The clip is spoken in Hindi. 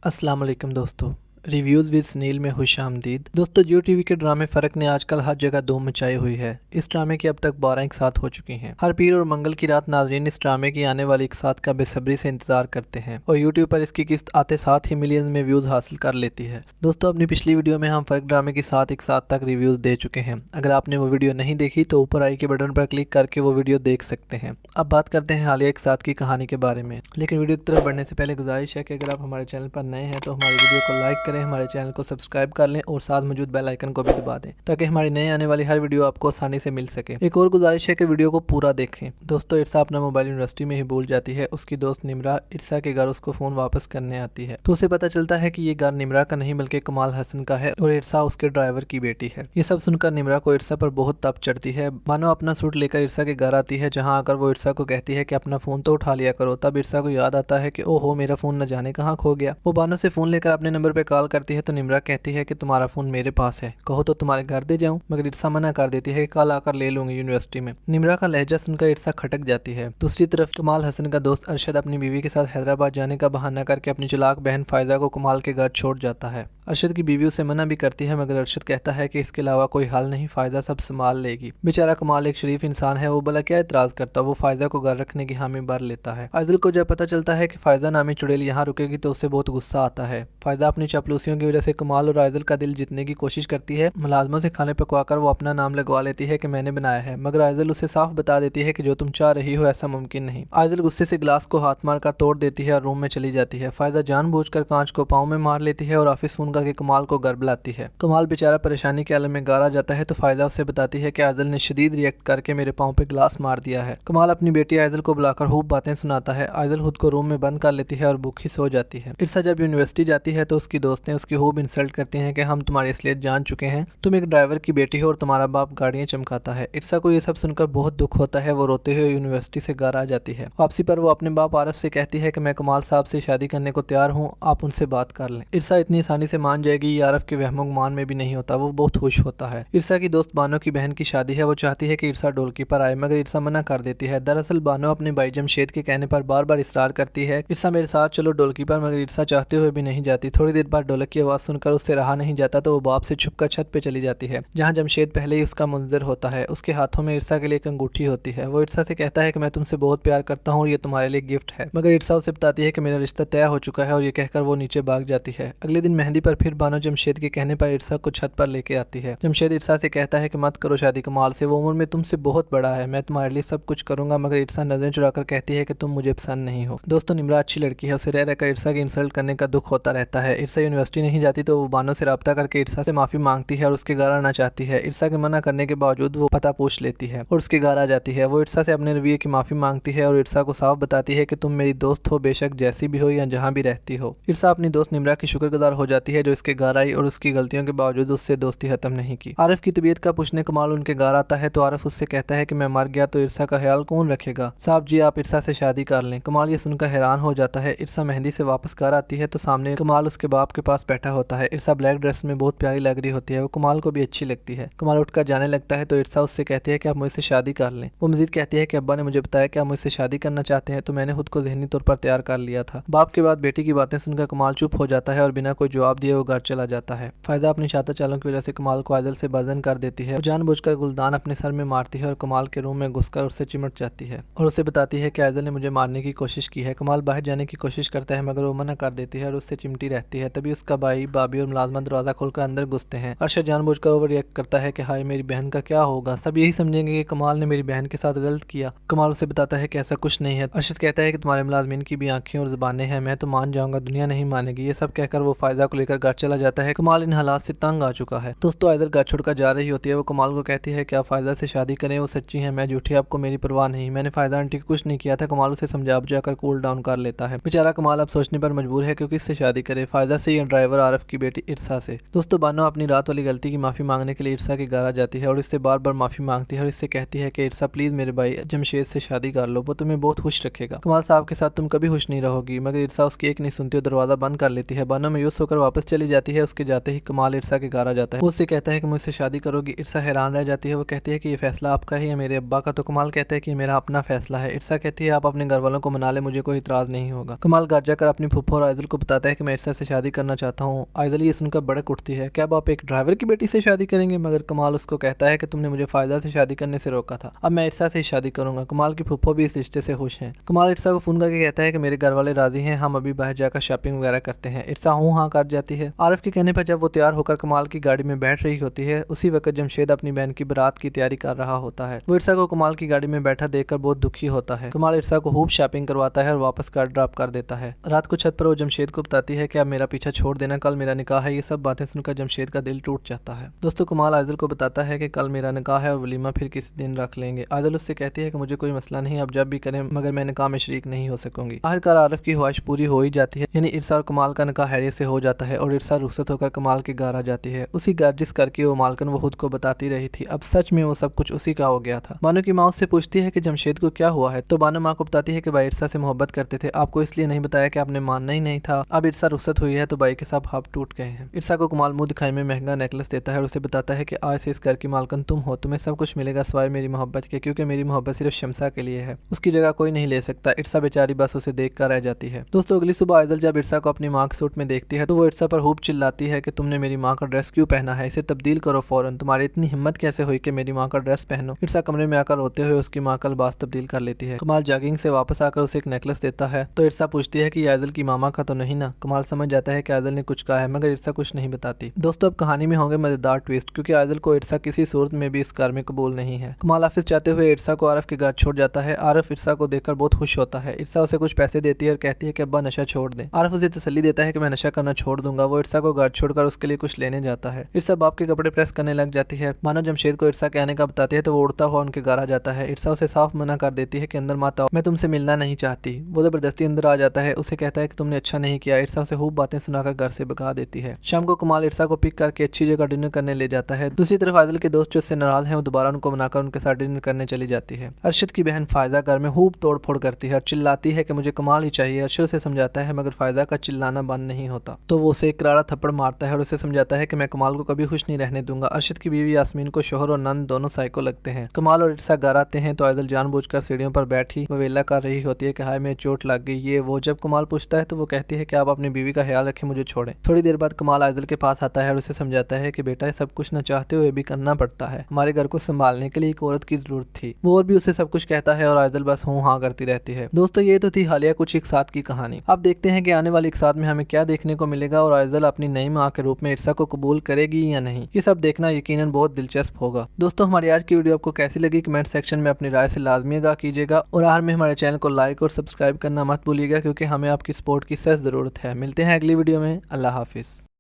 अस्सलाम वालेकुम दोस्तों। रिव्यूज़ विद सुनील में खुशामदीद। दोस्तों, जियो टीवी के ड्रामे फ़र्क ने आजकल हर जगह धूम मचाई हुई है। इस ड्रामे की अब तक 12 एक साथ हो चुकी हैं। हर पीर और मंगल की रात नाजरीन इस ड्रामे की आने वाली एक साथ का बेसब्री से इंतजार करते हैं और यूट्यूब पर इसकी किस्त आते साथ ही मिलियंस में व्यूज़ हासिल कर लेती है। दोस्तों, अपनी पिछली वीडियो में हम फ़र्क ड्रामे की साथ एक साथ तक रिव्यूज़ दे चुके हैं। अगर आपने वो वीडियो नहीं देखी तो ऊपर आई के बटन पर क्लिक करके वो वीडियो देख सकते हैं। अब बात करते हैं हालिया एक साथ की कहानी के बारे में। लेकिन वीडियो की तरफ बढ़ने से पहले गुजारिश है कि अगर आप हमारे चैनल पर नए हैं तो हमारी वीडियो को लाइक करें, हमारे चैनल को सब्सक्राइब कर लें और साथ मौजूद बेल आइकन को भी दबा दें ताकि हमारी नए आने वाली हर वीडियो आपको आसानी से मिल सके। एक और गुजारिश है कि वीडियो को पूरा देखें। दोस्तों, इरसा अपना मोबाइल यूनिवर्सिटी में ही भूल जाती है। उसकी दोस्त निमरा इरसा के घर उसको फ़ोन वापस करने आती है तो उसे पता चलता है कि ये घर निमरा का नहीं बल्कि कमाल हसन का है और इरसा उसके ड्राइवर की बेटी है। ये सब सुनकर निमरा को इरसा पर बहुत तप चढ़ती है। मानो अपना सूट लेकर इरसा के घर आती है, जहाँ आकर वो इरसा को कहती है कि अपना फ़ोन तो उठा लिया करो। तब इरसा को याद आता है कि ओहो, मेरा फ़ोन न जाने कहाँ खो गया। वो बानो से फ़ोन लेकर अपने नंबर पर कॉल करती है तो निमरा कहती है कि तुम्हारा फ़ोन मेरे पास है, कहो तो तुम्हारे घर दे जाऊं। मगर इरसा मना कर देती है कि कल आकर ले लूंगी यूनिवर्सिटी में। निमरा का लहजा सुनकर इरसा खटक जाती है। दूसरी तरफ कमाल हसन का दोस्त अरशद अपनी बीवी के साथ हैदराबाद जाने का बहाना करके अपनी चलाक बहन फायदा को कमाल के घर छोड़ जाता है। अरशद की बीवी उसे मना भी करती है मगर अरशद कहता है कि इसके अलावा कोई हल नहीं, फायदा सब संभाल लेगी। बेचारा कमाल एक शरीफ इंसान है, वो भला क्या इतराज करता, वो फायदा को घर रखने की हामी भर लेता है। आदिल को जब पता चलता है कि फायदा नामी चुड़ैल यहाँ रुकेगी तो उसे बहुत गुस्सा आता है। फायदा अपनी चापलूसियों की वजह से कमाल और आदिल का दिल जीतने की कोशिश करती है। मुलाजमों से खाने पकवाकर वो अपना नाम लगवा लेती है कि मैंने बनाया है, मगर आदिल उसे साफ बता देती है कि जो तुम चाह रही हो ऐसा मुमकिन नहीं। आदिल गुस्से से गिलास को हाथ मार कर तोड़ देती है और रूम में चली जाती है। फायदा जानबूझकर कांच को पाँव में मार लेती है और ऑफिस फोन करके कमाल को घर बुलाती है। कमाल बेचारा परेशानी के आलम में गारा जाता है तो फायदा उसे बताती है कि आदिल ने शदीद रिएक्ट करके मेरे पाँव पे गिलास मार दिया है। कमाल अपनी बेटी आदिल को बुलाकर खूब बातें सुनाता है। आदिल खुद को रूम में बंद कर लेती है और भूखी सो जाती है। इरसा जब यूनिवर्सिटी जाती है तो उसकी दोस्तें उसकी खूब इंसल्ट करती हैं कि हम तुम्हारी असलियत जान चुके हैं, तुम एक ड्राइवर की बेटी हो और तुम्हारा बाप गाड़ियां चमकाता है। इरसा को ये सब सुनकर बहुत दुख होता है। वो रोते हुए यूनिवर्सिटी से घर आ जाती है। वापसी पर वो अपने बाप आरफ से कहती है कि मैं कमाल साहब से शादी करने को तैयार हूँ, आप उनसे बात कर लें। इरसा इतनी आसानी से मान जाएगी ये आरफ के वहमो गुमान में भी नहीं होता। वो बहुत खुश होता है। इरसा की दोस्त बानो की बहन की शादी है। वो चाहती है कि इरसा ढोलकीपर आए मगर इरसा मना कर देती है। दरअसल बानो अपने भाई जमशेद के कहने पर बार बार इसरार करती है इरसा मेरे साथ चलो ढोलकीपर, मगर इरसा चाहते हुए भी नहीं जाती। थोड़ी देर बाद ढोलक की आवाज़ सुनकर उससे रहा नहीं जाता तो वो बाप से छुपकर छत पे चली जाती है, जहाँ जमशेद पहले ही उसका मुंतज़िर होता है। उसके हाथों में इरसा के लिए एक अंगूठी होती है। वो इरसा से कहता है कि मैं तुमसे बहुत प्यार करता हूँ और ये तुम्हारे लिए गिफ्ट है, मगर इरसा उसे बताती है कि मेरा रिश्ता तय हो चुका है और ये कहकर वो नीचे भाग जाती है। अगले दिन मेहंदी पर फिर बानो जमशेद के कहने पर इरसा को छत पर लेके आती है। जमशेद इरसा से कहता है कि मत करो शादी कमाल से, वो उम्र में तुमसे बहुत बड़ा है, मैं तुम्हारे लिए सब कुछ करूंगा। मगर इरसा नजरें चुराकर कहती है कि तुम मुझे पसंद नहीं हो। दोस्तों, निमरा अच्छी लड़की है, उसे रह रहकर इरसा की इंसल्ट करने का दुख होता रहता है। इरसा यूनिवर्सिटी नहीं जाती तो वो बानो से रब्ता करके इरसा से माफी मांगती है और उसके घर आना चाहती है। इरसा के मना करने के बावजूद वो पता पूछ लेती है और उसके घर आ जाती है। वो इरसा से अपने रवैये की माफी मांगती है और इरसा को साफ बताती है कि तुम मेरी दोस्त हो, बेशक जैसी भी हो या जहाँ भी रहती हो। इरसा अपनी दोस्त निमरा की शुक्रगुजार हो जाती है जो इसके घर आई और उसकी गलतियों के बावजूद उससे दोस्ती खत्म नहीं की। आरिफ की तबीयत का पूछने कमाल उनके घर आता है तो आरिफ उससे कहता है कि मैं मर गया तो इरसा का ख्याल कौन रखेगा, साहब जी आप इरसा से शादी कर लें। कमाल ये सुनकर हैरान हो जाता है। इरसा मेहंदी से वापस घर आती है तो सामने कमाल उसके बाप के पास बैठा होता है। इरसा ब्लैक ड्रेस में बहुत प्यारी लग रही होती है। वो कमाल को भी अच्छी लगती है। कमाल उठकर जाने लगता है तो इरसा उससे कहती है कि आप मुझसे शादी कर लें। वो मजीद कहती है कि अब्बा ने मुझे बताया कि आप मुझसे शादी करना चाहते हैं तो मैंने खुद को जहनी तौर पर तैयार कर लिया था। बाप के बाद बेटी की बातें सुनकर कमाल चुप हो जाता है और बिना कोई जवाब दिए वो घर चला जाता है। फायदा अपनी शाता चालों की वजह से कमाल को आदिल से बाज़न कर देती है। जानबूझकर गुलदान अपने सर में मारती है और कमाल के रूम में घुसकर उससे चिमट जाती है और उसे बताती है कि आदिल ने मुझे मारने की कोशिश की है। कमाल बाहर जाने की कोशिश करता है मगर वो मना कर देती है और उससे चिमटी रहती है। तभी उसका भाई, भाभी और मुलाजमा दरवाजा खोलकर अंदर घुसते हैं। अरशद जानबूझकर ओवर रिएक्ट करता है कि हाय मेरी बहन का क्या होगा, सब यही समझेंगे कि कमाल ने मेरी बहन के साथ गलत किया। कमाल उसे बताता है कि ऐसा कुछ नहीं है। अरशद कहता है कि तुम्हारे मुलाजमीन की भी आंखें और जुबानें हैं, मैं तो मान जाऊंगा, दुनिया नहीं मानेगी। ये सब कहकर वो फायदा को लेकर घर चला जाता है। कमाल इन हालात से तंग आ चुका है। दोस्तों, आदिल घर छोड़कर जा रही होती है। वो कमाल को कहती है कि आप फायदा से शादी करें, वो सच्ची है, मैं झूठी, आपको मेरी परवाह नहीं, मैंने फायदा आंटी को कुछ नहीं किया था। कमाल उसे समझा बुझाकर कूल डाउन कर लेता है। बेचारा कमाल अब सोचने पर मजबूर है क्योंकि इससे शादी करे। फायदा से है ड्राइवर आरफ की बेटी इरसा से। दोस्तों बानो अपनी रात वाली गलती की माफी मांगने के लिए इरसा के घर आ जाती है और इससे बार बार माफी मांगती है और इससे कहती है कि इरसा प्लीज मेरे भाई जमशेद से शादी कर लो, वो तुम्हें बहुत खुश रखेगा, कमाल साहब के साथ तुम कभी खुश नहीं रहोगी। मगर इरसा उसकी एक नहीं सुनती और दरवाजा बंद कर लेती है। बानो मायूस होकर वापस चली जाती है। उसके जाते ही कमाल इरसा के घर आ जाता है। वो उससे कहता है कि मुझसे शादी करोगी। इरसा हैरान रह जाती है। वो कहती है कि ये फैसला आपका है या मेरे अब्बा का। तो कमाल कहता है कि मेरा अपना फैसला है। इरसा कहती है आप अपने घर वालों को मना ले, मुझे कोई इतराज नहीं होगा। कमाल घर जाकर अपनी फुफ्फो और आइजल को बताता है कि मैं इरसा से शादी करना चाहता हूँ। आइजल ये सुनकर भड़क उठती है, क्या अब आप एक ड्राइवर की बेटी से शादी करेंगे? मगर कमाल उसको कहता है कि तुमने मुझे फायदा से शादी करने से रोका था, अब मैं इरसा से ही शादी करूंगा। कमाल की फुफ्फो भी इस रिश्ते से खुश है। कमाल इरसा को फोन करके कहता है कि मेरे घर वाले राजी हैं, हम अभी बाहर जाकर शॉपिंग वगैरह करते हैं। इरसा हूँ हाँ कर जाती है। आरफ के कहने पर जब वो तैयार होकर कमाल की गाड़ी में बैठ रही होती है, उसी वक्त जमशेद अपनी बहन की बारात की तैयारी कर रहा होता है। वो इरसा को कमाल की गाड़ी में बैठा देखकर बहुत दुखी होता है। कमाल इरसा को खूब शॉपिंग करवाता है और वापस कार ड्रॉप कर देता है। रात को छत पर वो जमशेद को बताती है कि अब मेरा पीछा छोड़ देना, कल मेरा निकाह है। ये सब बातें सुनकर जमशेद का दिल टूट जाता है। दोस्तों कमाल आइजल को बताता है कि कल मेरा निकाह है और वलीमा फिर किसी दिन रख लेंगे। आइजल उससे कहती है कि मुझे कोई मसला नहीं, अब जब भी करें, मगर मैं निकाह में शरीक नहीं हो सकूंगी। आखिरकार आरफ की ख्वाहिश पूरी हो ही जाती है, यानी इरसा और कमाल का निकाह हैरियत से हो जाता है और इरसा रुखसत होकर कमाल के घर आ जाती है। उसी घर जिस घर की वो मालकन वो खुद को बताती रही थी, अब सच में वो सब कुछ उसी का हो गया था। बानो की माँ उससे पूछती है कि जमशेद को क्या हुआ है, तो बानो माँ को बताती है कि भाई इरसा से मोहब्बत करते थे, आपको इसलिए नहीं बताया कि आपने मानना ही नहीं था। अब इरसा रुखसत हुई है तो भाई के साथ हाथ टूट गए हैं। इरसा को कमाल मुंह दिखाई में महंगा नेकलेस देता है और उसे बताता है कि आज से इस घर की मालकन तुम हो, तुम्हें सब कुछ मिलेगा सिवाय मेरी मोहब्बत के, क्योंकि मेरी मोहब्बत सिर्फ शमसा के लिए है, उसकी जगह कोई नहीं ले सकता। इरसा बेचारी बस उसे देख कर रह जाती है। दोस्तों अगली सुबह आइजल जब इरसा को अपनी माँ के सूट में देखती है तो वो इरसा पर खूब चिल्लाती है कि तुमने मेरी माँ का ड्रेस क्यों पहना है, इसे तब्दील करो फौरन, तुम्हारी इतनी हिम्मत कैसे हुई कि मेरी माँ का ड्रेस पहनो। इरसा कमरे में आकर रोते हुए उसकी माँ का लिबास तब्दील कर लेती है। कमाल जॉगिंग से वापस आकर उसे एक नेकलेस देता है तो इरसा पूछती है कि आइजल की मामा का तो नहीं ना। कमाल समझ जाता है कि आइजल ने कुछ कहा है, मगर इरसा कुछ नहीं बताती। दोस्तों अब कहानी में होंगे मजेदार ट्विस्ट, क्योंकि आइजल को इरसा किसी सूरत में भी इस घर में कबूल नहीं है। कमाल ऑफिस जाते हुए इरसा को आरफ के घर छोड़ जाता है। आरफ इरसा को देखकर बहुत खुश होता है। इरसा उसे कुछ पैसे देती है और कहती है कि अब्बा नशा छोड़ दे। आरफ उसे तसल्ली देता है कि मैं नशा करना छोड़ दूंगा। वो इरसा को घर छोड़कर उसके लिए कुछ लेने जाता है। इरसा बाप के कपड़े प्रेस करने लग जाती है। मानो जमशेद को इरसा कहने का बताती है तो वो उड़ता हुआ उनके घर आ जाता है। इरसा उसे साफ मना कर देती है कि अंदर मत आओ, मैं तुमसे मिलना नहीं चाहती। वो जबरदस्ती अंदर आ जाता है, उसे कहता है कि तुमने अच्छा नहीं किया। इरसा उसे खूब बातें सुनाकर घर से भगा देती है। शाम को कमाल इरसा को पिक करके अच्छी जगह डिनर करने ले जाता है। दूसरी तरफ आदिल के दोस्त जो उससे नाराज हैं वो दोबारा उनको मनाकर उनके साथ डिनर करने चली जाती है। अरशद की बहन फायदा घर में खूब तोड़ फोड़ करती है और चिल्लाती है कि मुझे कमाल ही चाहिए। अरशद उसे समझाता है मगर फायदा का चिल्लाना बंद नहीं होता, तो वो उसे एक करारा थप्पड़ मारता है और उसे समझाता है कि मैं कमाल को कभी खुश नहीं रहने दूंगा। अरशद की बीवी यास्मीन को शोहर और नंद दोनों साइको लगते हैं। कमाल और इरसा घर आते हैं तो आदिल जानबूझकर सीढ़ियों पर बैठी वेला कर रही होती है कि हाय मेरे चोट लग गई ये वो। जब कमाल पूछता है तो वो कहती है कि आप अपनी बीवी का ख्याल रखें, मुझे छोड़ें। थोड़ी देर बाद कमाल आदिल के पास आता है और उसे समझाता है कि बेटा सब कुछ न चाहते हुए भी करना पड़ता है, हमारे घर को संभालने के लिए एक औरत की जरूरत थी। वो और भी उसे सब कुछ कहता है और आदिल बस हूँ हाँ करती रहती है। दोस्तों ये तो थी हालिया कुछ एक साथ की कहानी। अब देखते हैं कि आने वाले एक साथ में हमें क्या देखने को मिलेगा और आइजल अपनी नई माँ के रूप में इरसा को कबूल करेगी या नहीं, ये सब देखना यकीनन बहुत दिलचस्प होगा। दोस्तों हमारी आज की वीडियो आपको कैसी लगी कमेंट सेक्शन में अपनी राय से लाजमी आगाह कीजिएगा और आखिर में हमारे चैनल को लाइक और सब्सक्राइब करना मत भूलिएगा, क्योंकि हमें आपकी सपोर्ट की सख्त जरूरत है। मिलते हैं अगली वीडियो में। अल्लाह हाफिज।